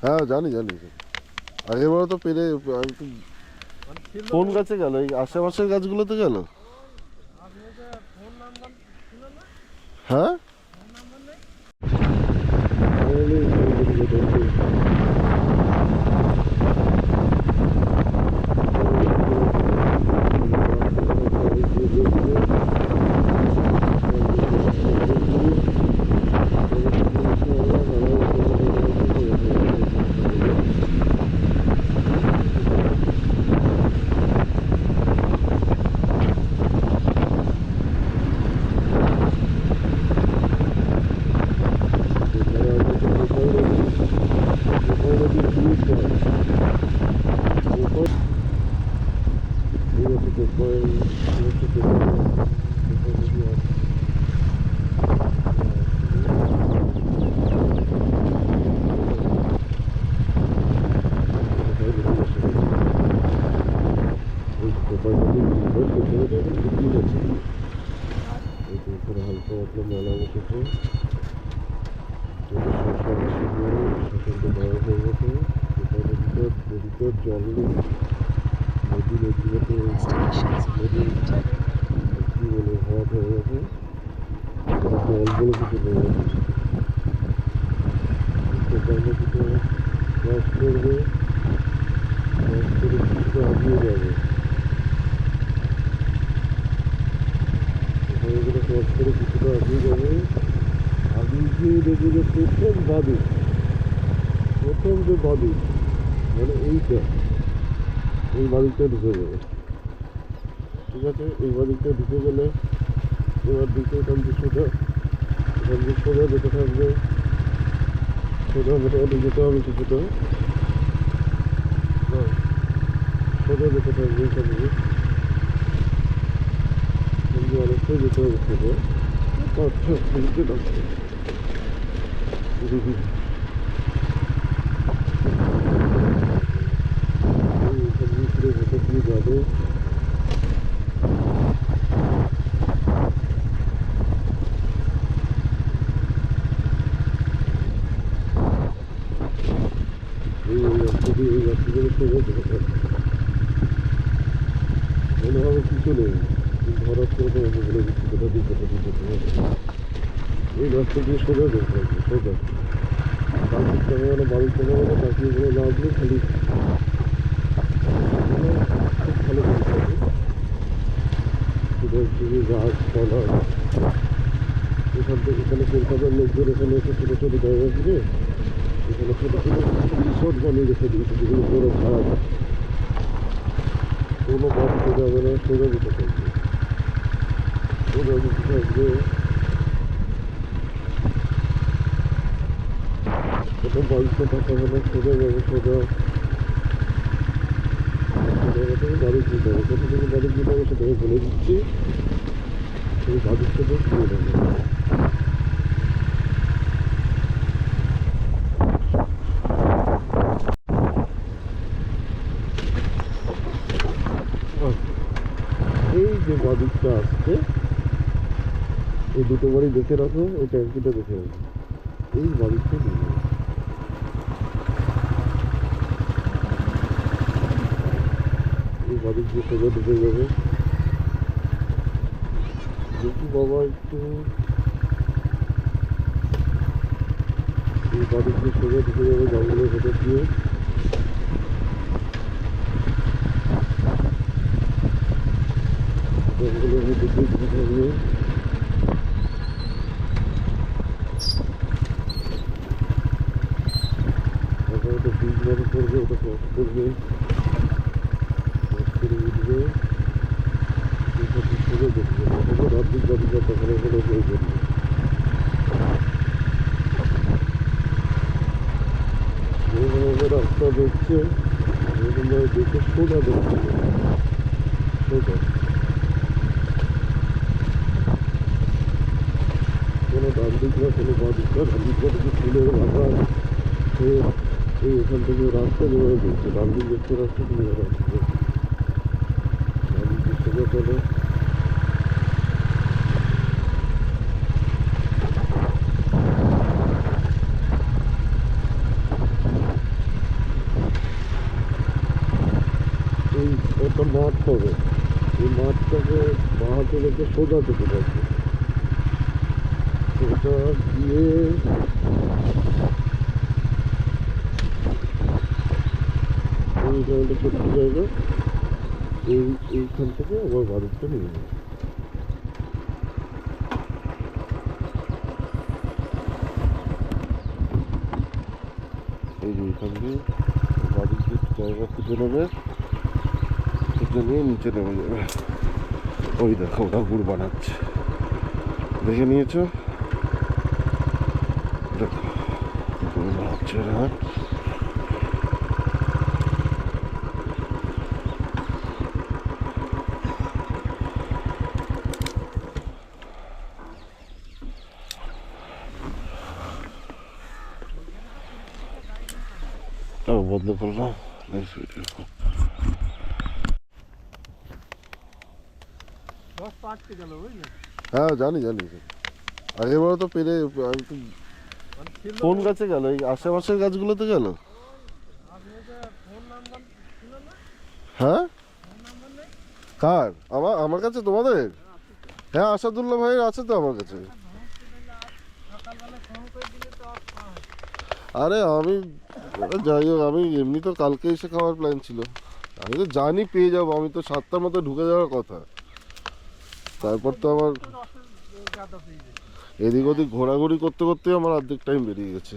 হ্যাঁ জানি জানি, আগেরবার তো পেরে কোন গাছে গেল? এই আশেপাশের গাছগুলোতে গেল। হ্যাঁ প্রথম যে বাড়ি মানে এইটা, এই বাড়িটা ঢুকে যাবে। ঠিক আছে, এই বাড়িটা ঢুকে গেলে এবার দিকে এখান দিয়ে সোজা যেতে থাকবে, সোজা মোটামুটি যেতে হবে কিছুটা, সোজা যেতে থাকবে এখান দিয়ে অনেকটাই যেতে হবে সোজা। আচ্ছা বুঝতে পারছি ভেতর দিয়ে যাবে। এই রাস্তাগুলো সোজা যেতে থাকবে, মনে হবে কিছু নেই, কিন্তু হঠাৎ করে তো আমি বলে দিচ্ছি কোথা দিয়ে এই রাস্তা দিয়ে সোজা যেতে থাকবে, সোজা বাড়ির টাকা গেলে বাড়ির টাকা গেলে বাকিগুলো লাগলে খালি খুব ভালো করে থাকে। সেটা গাছপালা এখান থেকে এখানে কলকাতার লোকদের এখানে এসে ছোটো ছোটো জায়গা থেকে এখানে ছোটো ছোটো রিসোর্ট বানিয়ে রেখে দিয়েছে, যেগুলো করে ভাড়া কোনো বাড়িতে যাবে না, সোজা যেতে থাকবে, সোজা যেতে থাকবে। প্রথম বাড়িতে থাকা হলে সোজা যাবে, সোজা বাড়ি যেতে হবে। কোথা থেকে বাড়ি যেতে হবে সেটাকে বলে দিচ্ছি, সেই বাড়ির থেকে শুরু হবে। এই যে বাড়িটা আসছে, এই দুটো বাড়ি দেখে রাখো, এই ট্যাঙ্কিটা দেখে রাখো, এই বাড়িটা নিয়ে যাবে। এই বাড়ির যে সোজা ঢুকে যাবে, দেখি বাবা একটু, এই বাড়ির যে সোজা ঢুকে যাবে জঙ্গলের ভেতর দিয়ে, জঙ্গলের ভেতর দিয়ে ঢুকে থাকবে। ওটা ব্রিজ মনে করবে, ওটা ক্রস করবে, ক্রস করে উঠবে, সোজা দেখবে রাজ্যিক বাড়িটা তখন ওখানে হয়ে যাবে। রাস্তা দেখছে এরকমভাবে দেখে সোজা দেখছে, সোজা কোনো ডান দিক না কোনো বাঁ দিক না, ডান দিকটা থেকে ফুলের বাগান, এই এখান থেকে রাস্তা যেভাবে দেখছে, ডান দিক দেখতে রাস্তা তুমি রাস্তা ডান দিক সোজা চলে। এটা সোজা থেকে যাচ্ছে, সোজা গিয়ে এইখানে ছোট্ট জায়গা, এইখান থেকে আবার বাড়িটা নিয়ে যাবে। এই যে এইখান দিয়ে বাড়ির যে জায়গা খুঁজে নেবে, খুঁজে নিয়ে নিচে নেমে যাবে। ওই দেখো ওটা গুড় বানাচ্ছে, দেখে নিয়েছো? দেখো গুড় বানাচ্ছে ওরা। বন্ধ করলাম। হ্যাঁ জানি জানি, আগেরবার তো পেরে কোন গাছে গেল? এই আশেপাশের গাছগুলোতে গেল। হ্যাঁ কার? আমার কাছে? তোমাদের? হ্যাঁ আসাদুল্লাহ ভাইয়ের আছে তো আমার কাছে। আরে আমি যাই হোক, আমি এমনি তো কালকে এসে খাওয়ার প্ল্যান ছিল, আমি তো জানি পেয়ে যাবো, আমি তো 7টার মধ্যে ঢুকে যাওয়ার কথা। তারপর তো আমার এদিক ওদিক ঘোরাঘুরি করতে করতে আমার অর্ধেক টাইম বেরিয়ে গেছে।